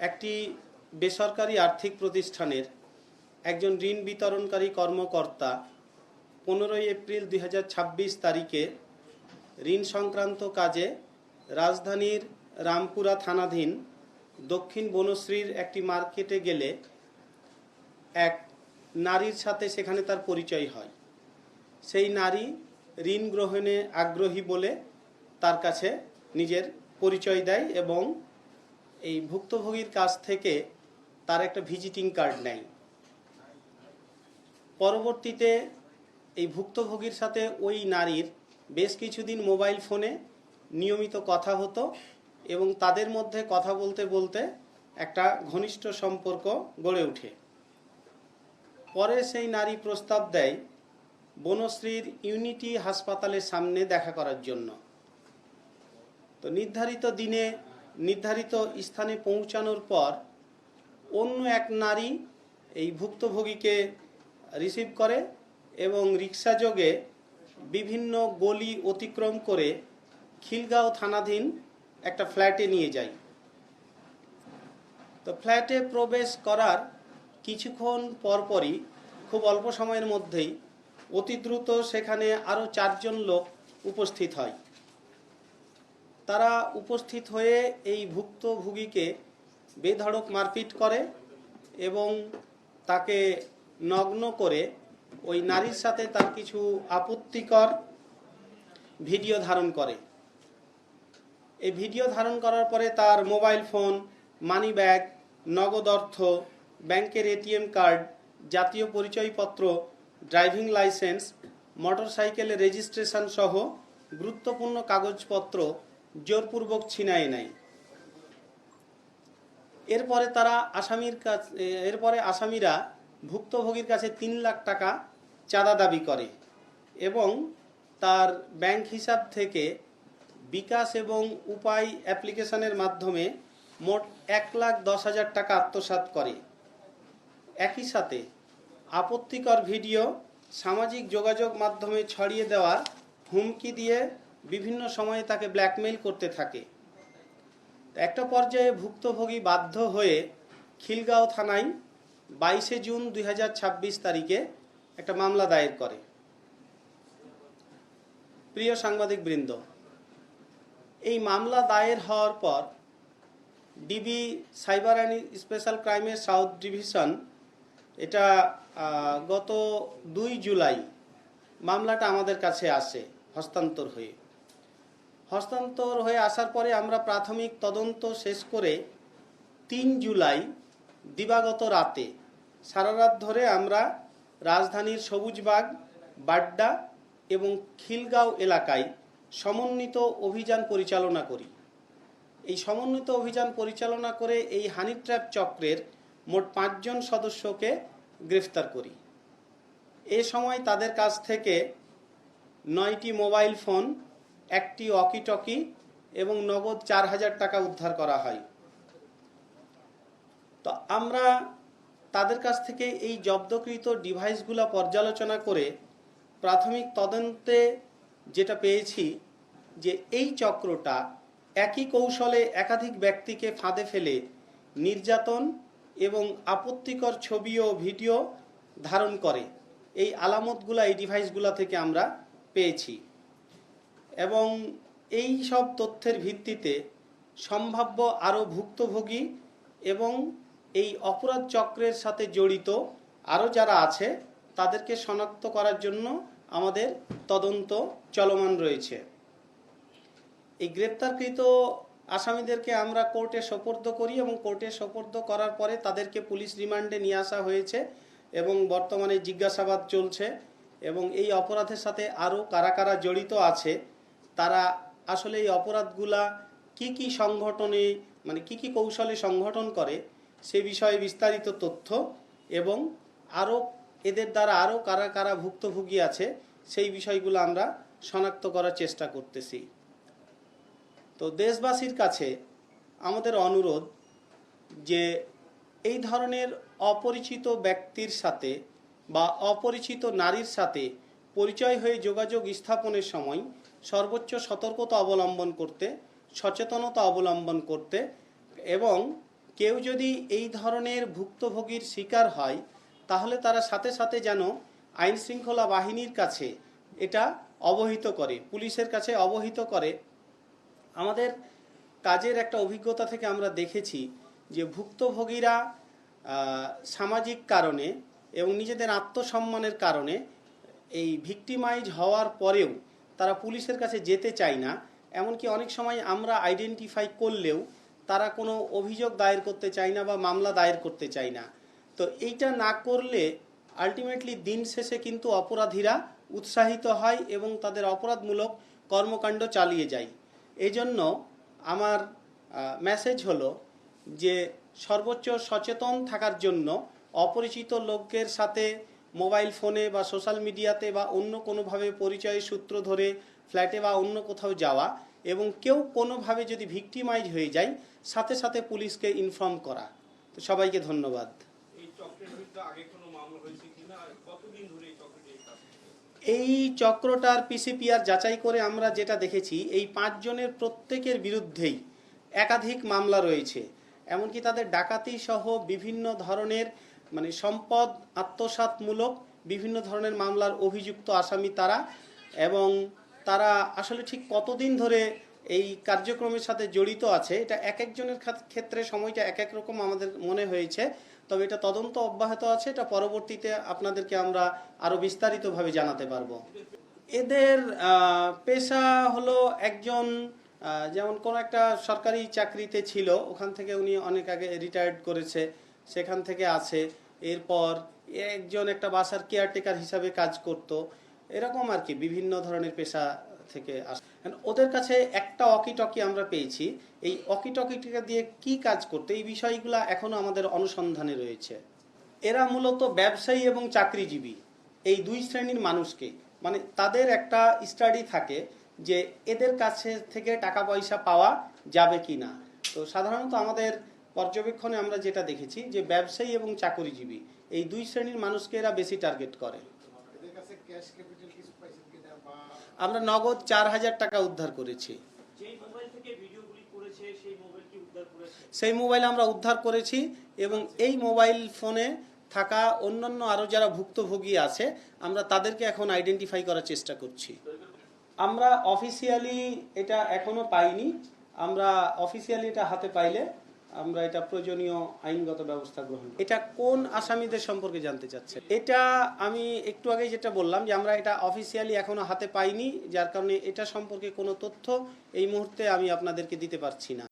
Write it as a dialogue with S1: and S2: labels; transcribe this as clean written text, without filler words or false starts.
S1: একটি বেসরকারি আর্থিক প্রতিষ্ঠানের একজন ঋণ বিতরণকারী কর্মকর্তা 15 এপ্রিল 2026 তারিখে ঋণ সংক্রান্ত কাজে রাজধানীর রামপুরা থানাধীন দক্ষিণ বনশ্রীর একটি মার্কেটে গেলে এক নারীর সাথে সেখানে তার পরিচয় হয়। সেই নারী ঋণ গ্রহণে আগ্রহী বলে তার কাছে নিজের পরিচয় দেয় এবং এই ভুক্তভোগীর কাছ থেকে তার একটা ভিজিটিং কার্ড নেয়। পরবর্তীতে এই ভুক্তভোগীর সাথে ওই নারীর বেশ কিছুদিন মোবাইল ফোনে নিয়মিত কথা হতো এবং তাদের মধ্যে কথা বলতে বলতে একটা ঘনিষ্ঠ সম্পর্ক গড়ে ওঠে। পরে সেই নারী প্রস্তাব দেয় বনশ্রীর ইউনিটি হাসপাতালের সামনে দেখা করার জন্য। তো নির্ধারিত দিনে নির্ধারিত স্থানে পৌঁছানোর পর অন্য এক নারী এই ভুক্তভোগীকে রিসিভ করে এবং রিক্সাযোগে বিভিন্ন গলি অতিক্রম করে খিলগাঁও থানাধীন একটা ফ্ল্যাটে নিয়ে যায়। তো ফ্ল্যাটে প্রবেশ করার কিছুক্ষণ পরপরই খুব অল্প সময়ের মধ্যেই অতি দ্রুত সেখানে আরও 4 জন লোক উপস্থিত হয়। তারা উপস্থিত হয়ে এই ভুক্তভোগীকে বেধড়ক মারপিট করে এবং তাকে নগ্ন করে ওই নারীর সাথে তার কিছু আপত্তিকর ভিডিও ধারণ করে। এই ভিডিও ধারণ করার পরে তার মোবাইল ফোন, মানি ব্যাগ, নগদ অর্থ, ব্যাংকের এটিএম কার্ড, জাতীয় পরিচয়পত্র, ড্রাইভিং লাইসেন্স, মোটরসাইকেলের রেজিস্ট্রেশন সহ গুরুত্বপূর্ণ কাগজপত্র জোরপূর্বক ছিনায় নেয়। এরপরে আসামিরা ভুক্তভোগীর কাছে 3 লাখ টাকা চাঁদা দাবি করে এবং তার ব্যাংক হিসাব থেকে বিকাশ এবং উপায় অ্যাপ্লিকেশনের মাধ্যমে মোট 1,10,000 টাকা আত্মসাৎ করে। একই সাথে আপত্তিকর ভিডিও সামাজিক যোগাযোগ মাধ্যমে ছড়িয়ে দেওয়ার হুমকি দিয়ে বিভিন্ন সময়ে তাকে ব্ল্যাকমেইল করতে থাকে। একটা পর্যায়ে ভুক্তভোগী বাধ্য হয়ে খিলগাঁও থানায় 22 জুন 2026 তারিখে একটা মামলা দায়ের করে। প্রিয় সাংবাদিকবৃন্দ, এই মামলা দায়ের হওয়ার পর ডিবি সাইবার অ্যান্ড স্পেশাল ক্রাইমের সাউথ ডিভিশন এটা গত 2 জুলাই মামলাটা আমাদের কাছে আসে হস্তান্তর হয়ে আসার পরে আমরা প্রাথমিক তদন্ত শেষ করে 3 জুলাই দিবাগত রাতে সারা রাত ধরে আমরা রাজধানীর সবুজবাগ, বাড্ডা এবং খিলগাঁও এলাকায় সমন্বিত অভিযান পরিচালনা করি। এই সমন্বিত অভিযান পরিচালনা করে এই হানি ট্র্যাপ চক্রের মোট 5 জন সদস্যকে গ্রেফতার করি। এ সময় তাদের কাছ থেকে 9টি মোবাইল ফোন, 1টি ওয়াকিটকি এবং নগদ 4,000 টাকা উদ্ধার করা হয়। তো আমরা তাদের কাছ থেকে এই জব্দকৃত ডিভাইসগুলো পর্যালোচনা করে প্রাথমিক তদন্তে যেটা পেয়েছি যে এই চক্রটা একই কৌশলে একাধিক ব্যক্তিকে ফাঁদে ফেলে নির্যাতন এবং আপত্তিকর ছবি ও ভিডিও ধারণ করে। এই আলামতগুলা এই ডিভাইসগুলা থেকে আমরা পেয়েছি এবং এই সব তথ্যের ভিত্তিতে সম্ভাব্য আরও ভুক্তভোগী এবং এই অপরাধ চক্রের সাথে জড়িত আরও যারা আছে তাদেরকে শনাক্ত করার জন্য আমাদের তদন্ত চলমান রয়েছে। এই গ্রেপ্তারকৃত আসামিদেরকে আমরা কোর্টে সোপর্দ করি এবং কোর্টে সোপর্দ করার পরে তাদেরকে পুলিশ রিমান্ডে নিয়ে আসা হয়েছে এবং বর্তমানে জিজ্ঞাসাবাদ চলছে এবং এই অপরাধের সাথে আরও কারা কারা জড়িত আছে, তারা আসলে এই অপরাধগুলা কি সংগঠনে কি কৌশলে সংগঠন করে সে বিষয়ে বিস্তারিত তথ্য এবং আরও এদের দ্বারা আরও কারা কারা ভুক্তভোগী আছে সেই বিষয়গুলো আমরা শনাক্ত করার চেষ্টা করতেছি। তো দেশবাসীর কাছে আমাদের অনুরোধ যে এই ধরনের অপরিচিত ব্যক্তির সাথে বা অপরিচিত নারীর সাথে পরিচয় হয়ে যোগাযোগ স্থাপনের সময় সর্বোচ্চ সতর্কতা অবলম্বন করতে, সচেতনতা অবলম্বন করতে এবং কেউ যদি এই ধরনের ভুক্তভোগীর শিকার হয় তাহলে তারা সাথে সাথে যেন আইন শৃঙ্খলা বাহিনীর কাছে এটা অবহিত করে, পুলিশের কাছে অবহিত করে। আমাদের কাজের একটা অভিজ্ঞতা থেকে আমরা দেখেছি যে ভুক্তভোগীরা সামাজিক কারণে এবং নিজেদের আত্মসম্মানের কারণে এই ভিকটিমাইজ হওয়ার পরেও তারা পুলিশের কাছে যেতে চায় না। এমনকি অনেক সময় আমরা আইডেন্টিফাই করলেও তারা কোনো অভিযোগ দায়ের করতে চায় না বা মামলা দায়ের করতে চায় না। তো এইটা না করলে আলটিমেটলি দিন শেষে কিন্তু অপরাধীরা উৎসাহিত হয় এবং তাদের অপরাধমূলক কর্মকাণ্ড চালিয়ে যায়। এই জন্য আমার মেসেজ হলো যে সর্বোচ্চ সচেতন থাকার জন্য অপরিচিত লোকের সাথে মোবাইল ফোনে বা সোশ্যাল মিডিয়াতে বা অন্য কোনোভাবে পরিচয়ের সূত্র ধরে ফ্ল্যাটে বা অন্য কোথাও যাওয়া, এবং কেউ কোনোভাবে যদি ভিকটিমাইজ হয়ে যায় সাথে সাথে পুলিশকে ইনফর্ম করা। তো সবাইকে ধন্যবাদ। এই চক্রটার পিসিপিআর যাচাই করে আমরা যেটা দেখেছি, এই 5 জনের প্রত্যেকের বিরুদ্ধেই একাধিক মামলা রয়েছে। এমনকি তাদের ডাকাতি সহ বিভিন্ন ধরনের সম্পদ আত্মসাৎমূলক বিভিন্ন ধরনের মামলার অভিযুক্ত আসামি তারা। এবং তারা আসলে ঠিক কতদিন ধরে এই কার্যক্রমের সাথে জড়িত আছে এটা এক একজনের ক্ষেত্রে সময়টা এক এক রকম আমাদের মনে হয়েছে। তবে এটা তদন্ত অব্যাহত আছে, এটা পরবর্তীতে আপনাদেরকে আমরা আরো বিস্তারিতভাবে জানাতে পারবো। এদের পেশা হলো একজন যেমন কোন একটা সরকারি চাকরিতে ছিল, ওখান থেকে উনি অনেক আগে রিটায়ার্ড করেছে, সেখান থেকে আছে। এরপর একজন একটা বাসার কেয়ারটেকার হিসাবে কাজ করত, এরকম আর কি বিভিন্ন ধরনের পেশা থেকে আসে। ওদের কাছে একটা ওয়াকিটকি আমরা পেয়েছি, এই ওয়াকিটকিটা দিয়ে কি কাজ করতে, এই বিষয়গুলো এখনো আমাদের অনুসন্ধানে রয়েছে। এরা মূলত ব্যবসায়ী এবং চাকরিজীবী এই 2 শ্রেণীর মানুষকে তাদের একটা স্টাডি থাকে যে এদের কাছে থেকে টাকা পয়সা পাওয়া যাবে কিনা। তো সাধারণত আমাদের পর্যবেক্ষণে আমরা যেটা দেখেছি যে ব্যবসায়ী এবং চাকরিজীবী এই 2 শ্রেণীর মানুষকে এরা বেশি টার্গেট করে। আমরা নগদ 4000 টাকা উদ্ধার করেছি। সেই মোবাইল আমরা উদ্ধার করেছি এবং এই মোবাইল ফোনে থাকা অন্যান্য আরো যারা ভুক্তভোগী আছে আমরা তাদেরকে এখন আইডেন্টিফাই করার চেষ্টা করছি। আমরা অফিসিয়ালি এটা এখনো পাইনি, আমরা অফিসিয়ালি এটা হাতে পাইলে আমরা এটা প্রয়োজনীয় আইনগত ব্যবস্থা গ্রহণ। এটা কোন আসামিদের সম্পর্কে জানতে চাচ্ছে? এটা আমি একটু আগে যেটা বললাম যে আমরা এটা অফিসিয়ালি এখনো হাতে পাইনি, যার কারণে এটা সম্পর্কে কোনো তথ্য এই মুহূর্তে আমি আপনাদেরকে দিতে পারছি না।